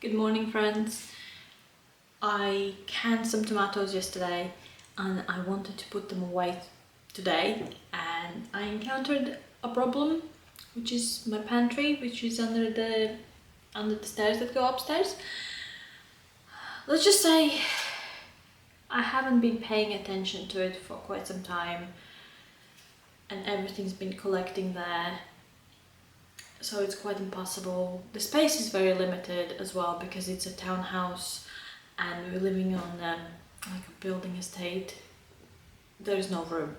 Good morning, friends. I canned some tomatoes yesterday and I wanted to put them away today, and I encountered a problem, which is my pantry, which is under the stairs that go upstairs. Let's just say I haven't been paying attention to it for quite some time and everything's been collecting there. So it's quite impossible. The space is very limited as well because it's a townhouse and we're living on like a building estate. There's no room.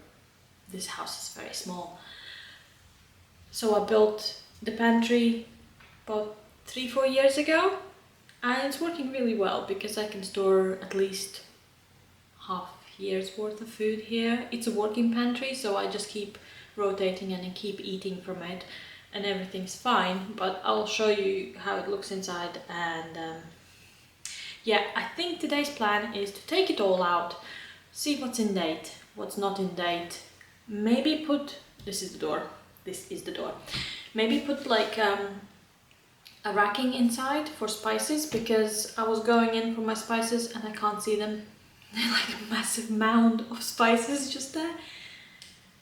This house is very small. So I built the pantry about 3-4 years ago, and it's working really well because I can store at least half year's worth of food here. It's a working pantry, so I just keep rotating and I keep eating from it and everything's fine, but I'll show you how it looks inside. And yeah, I think today's plan is to take it all out, see what's in date, what's not in date, maybe put, this is the door, maybe put like a racking inside for spices, because I was going in for my spices and I can't see them. They're like a massive mound of spices just there.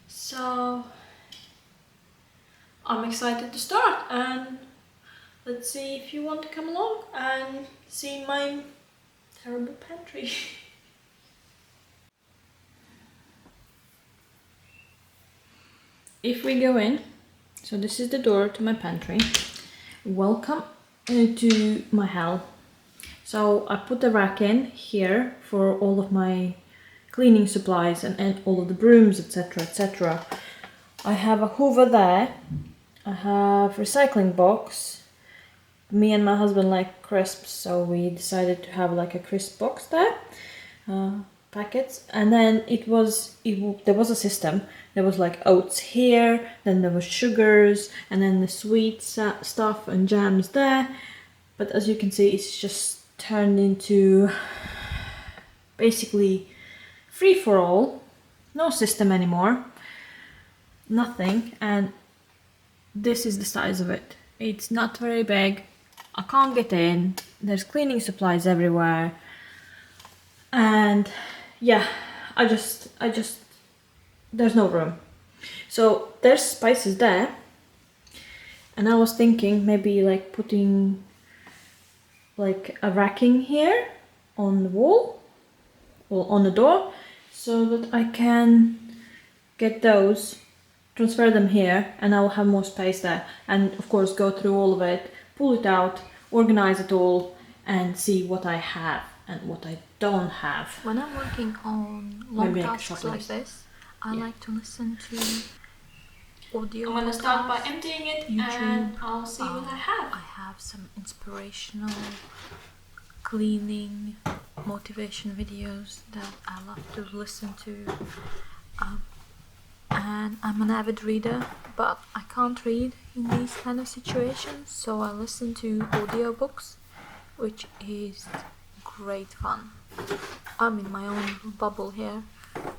So I'm excited to start, and let's see if you want to come along and see my terrible pantry. If we go in, so this is the door to my pantry. Welcome to my hell. So I put the rack in here for all of my cleaning supplies and all of the brooms, etc, etc. I have a hoover there. I have recycling box. Me and my husband like crisps, so we decided to have like a crisp box there, packets. And then there was a system. There was like oats here, then there was sugars, and then the sweet stuff and jams there. But as you can see, it's just turned into basically free for all, no system anymore, nothing. And this is the size of it. It's not very big. I can't get in. There's cleaning supplies everywhere. And yeah, I just there's no room. So there's spices there. And I was thinking maybe like putting like a racking here on the wall or on the door, so that I can get those, transfer them here, and I will have more space there. And of course go through all of it, pull it out, organize it all, and see what I have and what I don't have. When I'm working on long Maybe tasks like this, I like to listen to audio. I'm gonna start by emptying it, YouTube, and I'll see what I have. I have some inspirational cleaning motivation videos that I love to listen to. And I'm an avid reader, but I can't read in these kind of situations, so I listen to audiobooks, which is great fun. I'm in my own little bubble here,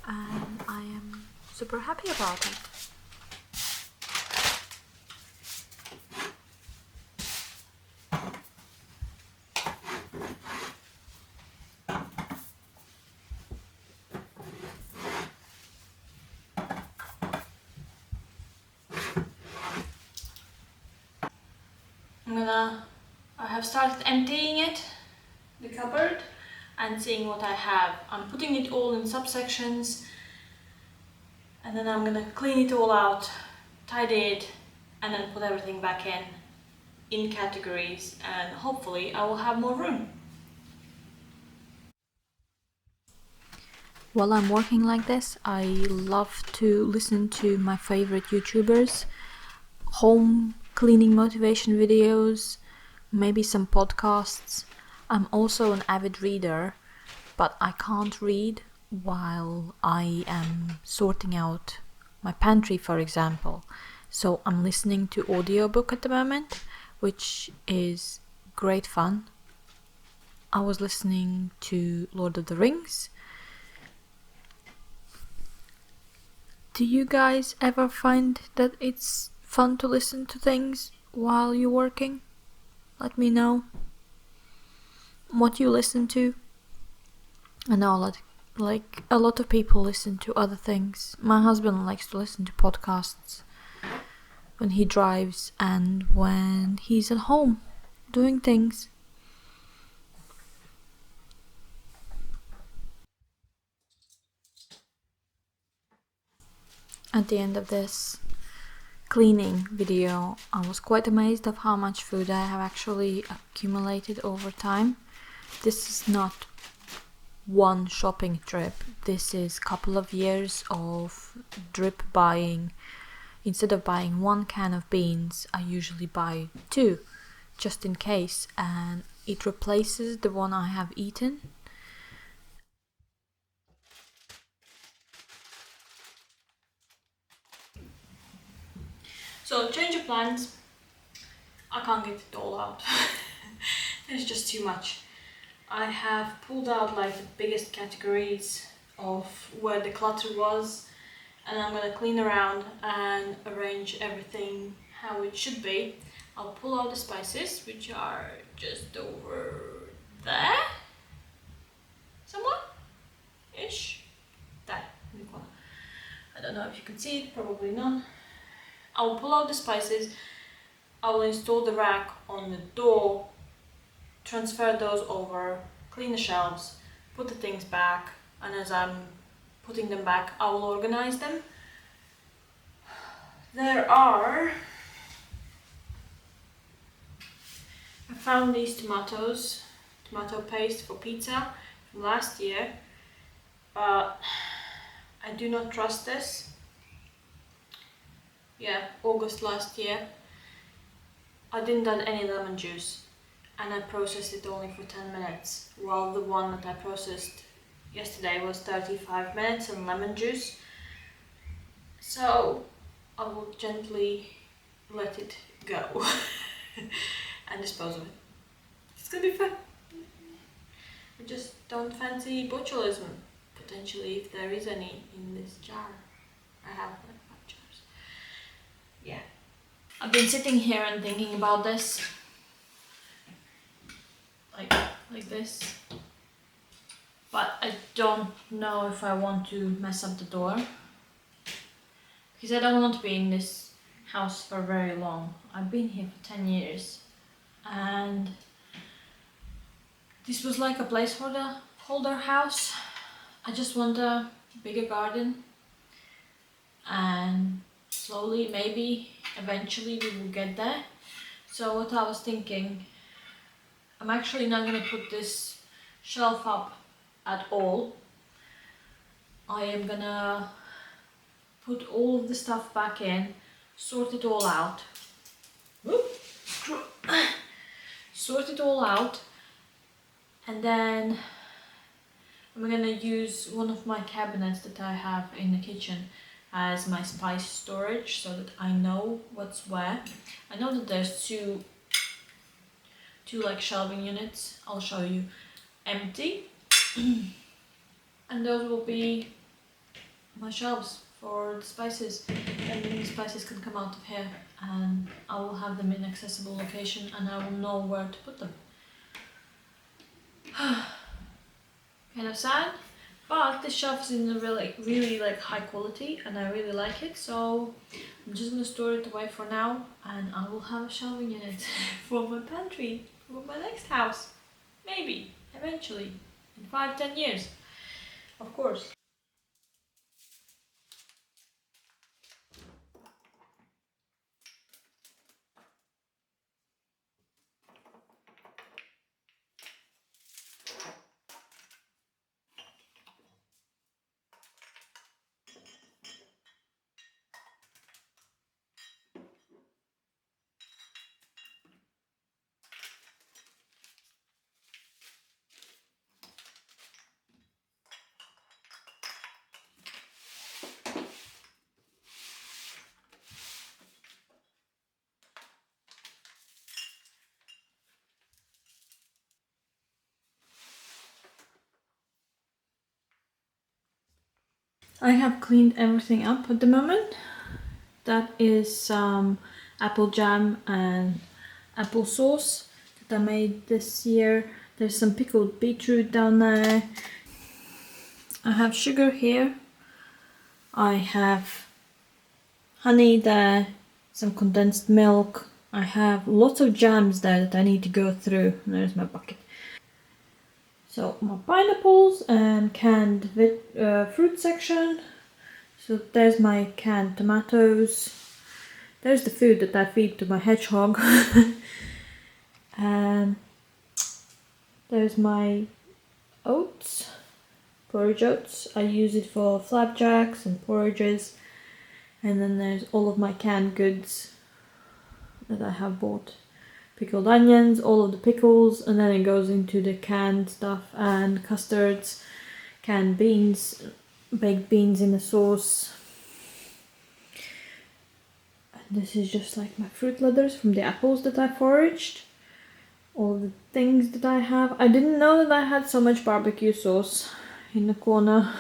and I am super happy about it. I have started emptying it, the cupboard, and seeing what I have. I'm putting it all in subsections, and then I'm gonna clean it all out, tidy it, and then put everything back in categories, and hopefully I will have more room. While I'm working like this, I love to listen to my favorite YouTubers, home cleaning motivation videos, maybe some podcasts. I'm also an avid reader, but I can't read while I am sorting out my pantry, for example. So I'm listening to audiobook at the moment, which is great fun. I was listening to Lord of the Rings. Do you guys ever find that it's fun to listen to things while you're working? Let me know. what you listen to. I know a lot of people listen to other things. My husband likes to listen to podcasts when he drives and when he's at home doing things. At the end of this cleaning video, I was quite amazed of how much food I have actually accumulated over time. This is not one shopping trip. This is a couple of years of drip buying. Instead of buying 1 can of beans, I usually buy 2, just in case, and it replaces the one I have eaten. So change of plans. I can't get it all out. There's just too much. I have pulled out like the biggest categories of where the clutter was, and I'm gonna clean around and arrange everything how it should be. I'll pull out the spices, which are just over there, somewhat ish, there in the corner. I don't know if you can see it, probably not. I will pull out the spices, I will install the rack on the door, transfer those over, clean the shelves, put the things back, and as I'm putting them back, I will organize them. I found these tomato paste for pizza from last year, but I do not trust this. Yeah, August last year. I didn't add any lemon juice and I processed it only for 10 minutes, while the one that I processed yesterday was 35 minutes and lemon juice. So I will gently let it go and dispose of it. It's gonna be fun. I just don't fancy botulism, potentially, if there is any in this jar. I have like 5 jars. Yeah. I've been sitting here and thinking about this. Like this. But I don't know if I want to mess up the door. Because I don't want to be in this house for very long. I've been here for 10 years. And this was like a placeholder house. I just want a bigger garden. And slowly, maybe, eventually we will get there. So what I was thinking, I'm actually not going to put this shelf up at all. I am gonna put all of the stuff back in, sort it all out. Sort it all out, and then I'm gonna use one of my cabinets that I have in the kitchen as my spice storage, so that I know what's where. I know that there's two like shelving units, I'll show you, empty. And those will be my shelves for the spices, and the spices can come out of here and I will have them in accessible location and I will know where to put them. Kind of sad, but this shelf is in a really like high quality and I really like it, so I'm just gonna store it away for now and I will have a shelving unit for my pantry for my next house, maybe eventually in 5-10 years, of course. I have cleaned everything up at the moment. That is some apple jam and apple sauce that I made this year. There's some pickled beetroot down there. I have sugar here. I have honey there, some condensed milk. I have lots of jams there that I need to go through. There's my bucket. So my pineapples and canned fruit section. So there's my canned tomatoes. There's the food that I feed to my hedgehog. And there's my oats, porridge oats. I use it for flapjacks and porridges. And then there's all of my canned goods that I have bought. Pickled onions, all of the pickles, and then it goes into the canned stuff and custards, canned beans, baked beans in a sauce. And this is just like my fruit leathers from the apples that I foraged. All the things that I have. I didn't know that I had so much barbecue sauce in the corner.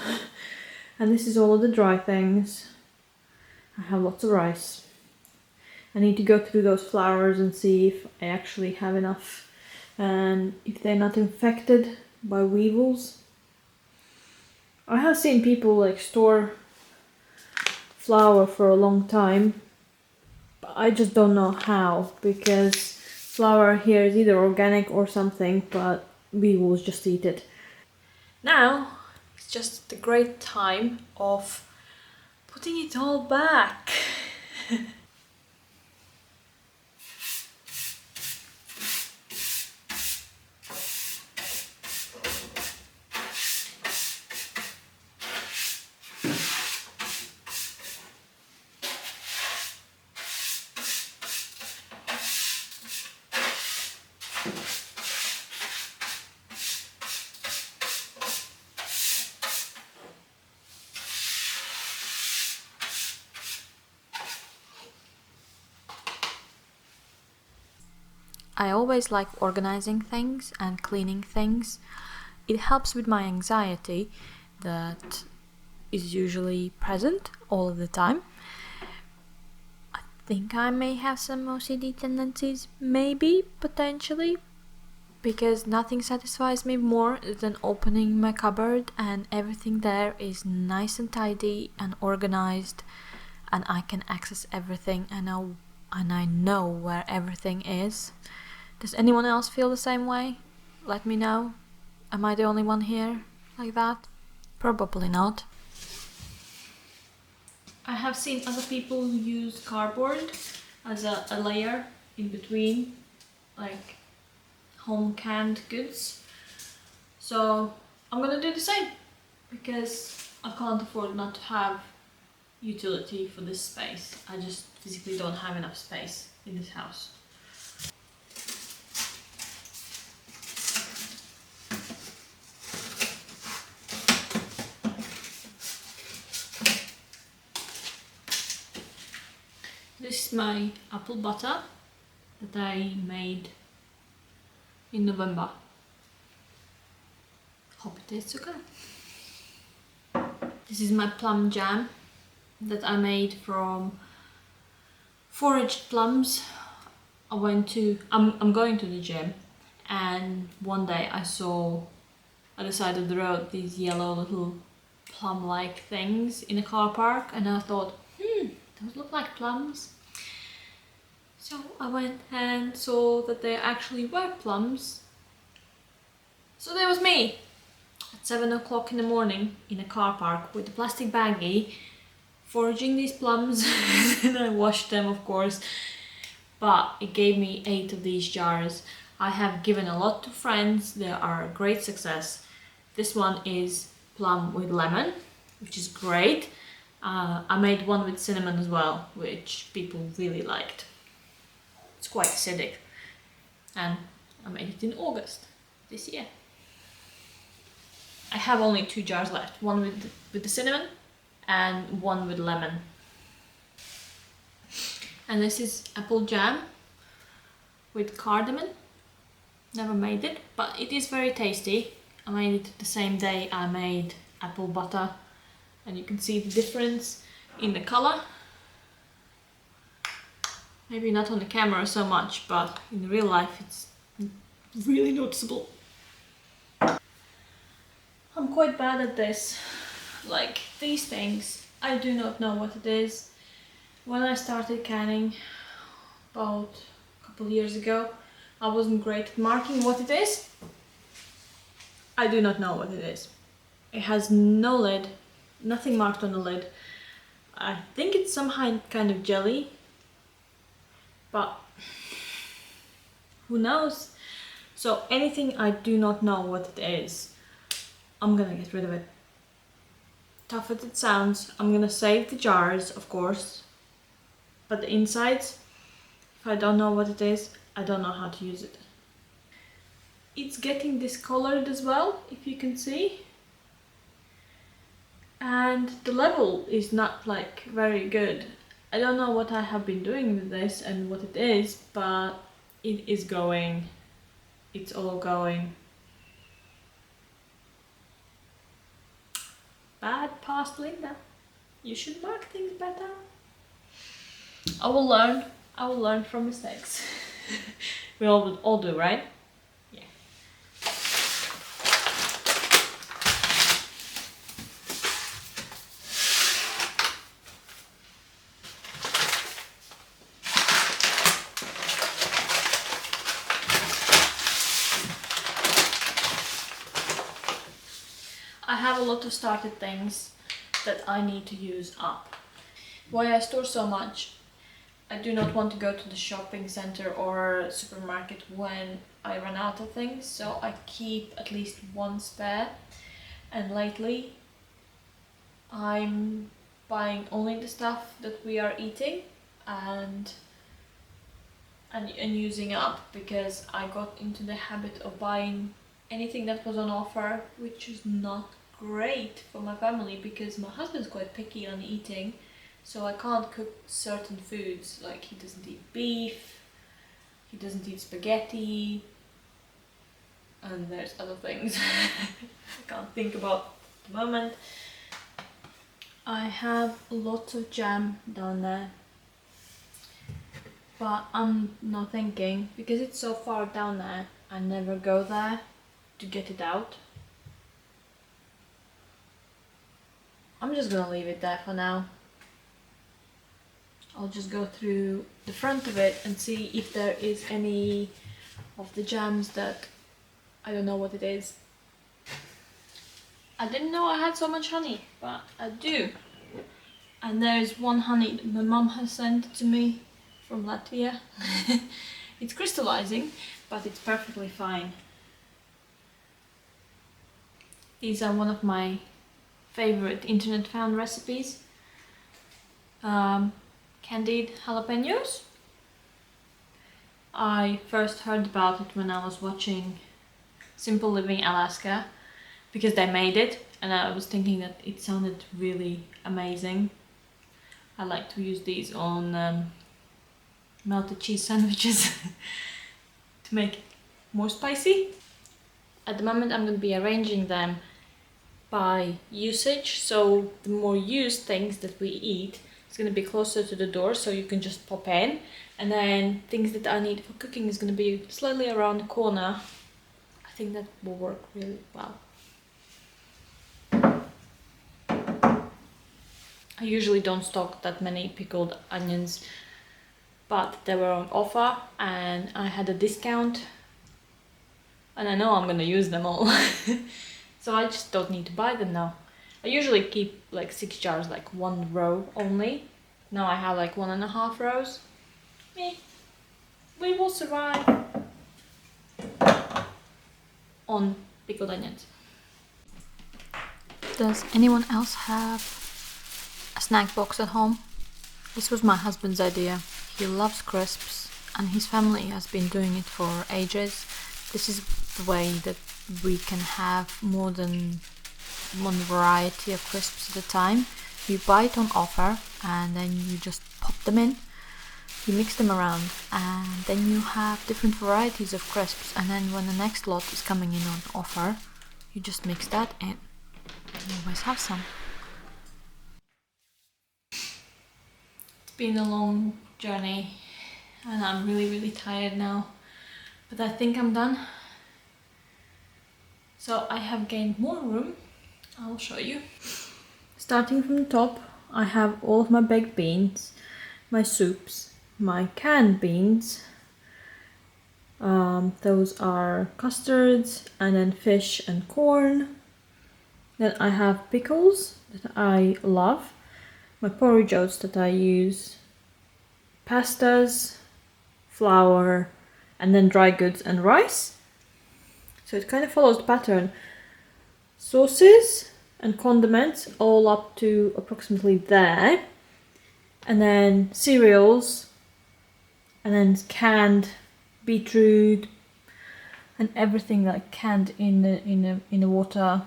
And this is all of the dry things. I have lots of rice. I need to go through those flowers and see if I actually have enough and if they're not infected by weevils. I have seen people like store flour for a long time, but I just don't know how, because flour here is either organic or something, but weevils just eat it. Now it's just the great time of putting it all back. I always like organizing things and cleaning things. It helps with my anxiety that is usually present all of the time. I think I may have some OCD tendencies, maybe, potentially, because nothing satisfies me more than opening my cupboard and everything there is nice and tidy and organized, and I can access everything and I know where everything is. Does anyone else feel the same way? Let me know. Am I the only one here like that? Probably not. I have seen other people use cardboard as a layer in between, like home canned goods. So I'm gonna do the same because I can't afford not to have utility for this space. I just physically don't have enough space in this house. This is my apple butter that I made in November. Hope it tastes okay. This is my plum jam that I made from foraged plums. I'm going to the gym, and one day I saw at the side of the road these yellow little plum-like things in a car park, and I thought, those look like plums. So I went and saw that they actually were plums. So there was me at 7 o'clock in the morning in a car park with a plastic baggie foraging these plums. And I washed them, of course, but it gave me 8 of these jars. I have given a lot to friends. They are a great success. This one is plum with lemon, which is great. I made one with cinnamon as well, which people really liked. It's quite acidic, and I made it in August this year. I have only 2 jars left, one with the cinnamon and one with lemon. And this is apple jam with cardamom. Never made it, but it is very tasty. I made it the same day I made apple butter, and you can see the difference in the color. Maybe not on the camera so much, but in real life it's really noticeable. quite bad at this. Like these things, I do not know what it is. When I started canning about a couple of years ago, I wasn't great at marking what it is. I do not know what it is. It has no lid, nothing marked on the lid. I think it's some kind of jelly, but who knows? So anything I do not know what it is, I'm gonna get rid of it. Tough as it sounds, I'm gonna save the jars, of course, but the insides, if I don't know what it is, I don't know how to use it. It's getting discolored as well, if you can see. And the level is not like very good. I don't know what I have been doing with this and what it is, but it is going. It's all going. Bad past Linda. You should mark things better. I will learn. I will learn from mistakes. We all do, right? Yeah. I have a lot of started things that I need to use up. Why I store so much? I do not want to go to the shopping center or supermarket when I run out of things, so I keep at least one spare. And lately I'm buying only the stuff that we are eating and using up, because I got into the habit of buying anything that was on offer, which is not great for my family because my husband's quite picky on eating, so I can't cook certain foods. Like he doesn't eat beef, he doesn't eat spaghetti, and there's other things I can't think about at the moment. I have lots of jam down there, but I'm not thinking, because it's so far down there, I never go there to get it out. I'm just gonna leave it there for now. I'll just go through the front of it and see if there is any of the jams that I don't know what it is. I didn't know I had so much honey, but I do. And there's one honey that my mum has sent to me from Latvia. It's crystallizing, but it's perfectly fine. These are one of my favorite internet found recipes. Candied jalapenos. I first heard about it when I was watching Simple Living Alaska, because they made it and I was thinking that it sounded really amazing. I like to use these on melted cheese sandwiches to make it more spicy. At the moment I'm going to be arranging them by usage, so the more used things that we eat, it's going to be closer to the door so you can just pop in, and then things that I need for cooking is going to be slightly around the corner. I think that will work really well. I usually don't stock that many pickled onions, but they were on offer and I had a discount and I know I'm gonna use them all. So I just don't need to buy them now. I usually keep like 6 jars, like 1 row only. Now I have like 1.5 rows. We will survive on pickled onions. Does anyone else have a snack box at home? This was my husband's idea. He loves crisps and his family has been doing it for ages. This is the way that we can have more than one variety of crisps at a time. You buy it on offer and then you just pop them in. You mix them around and then you have different varieties of crisps, and then when the next lot is coming in on offer, you just mix that in. You always have some. It's been a long journey and I'm really tired now, but I think I'm done. So I have gained more room I'll show you. Starting from the top, I have all of my baked beans, my soups, my canned beans. Those are custards, and then fish and corn. Then I have pickles that I love, my porridge oats that I use, pastas, flour, and then dry goods and rice. So it kind of follows the pattern. Sauces and condiments all up to approximately there. And then cereals, and then canned beetroot, and everything like canned in the water,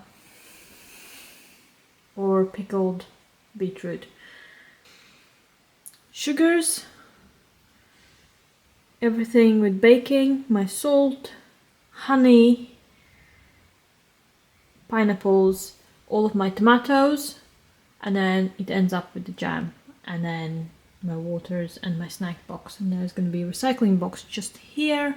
or pickled beetroot. Sugars, everything with baking, my salt, honey, pineapples, all of my tomatoes, and then it ends up with the jam, and then my waters and my snack box. And there's going to be a recycling box just here,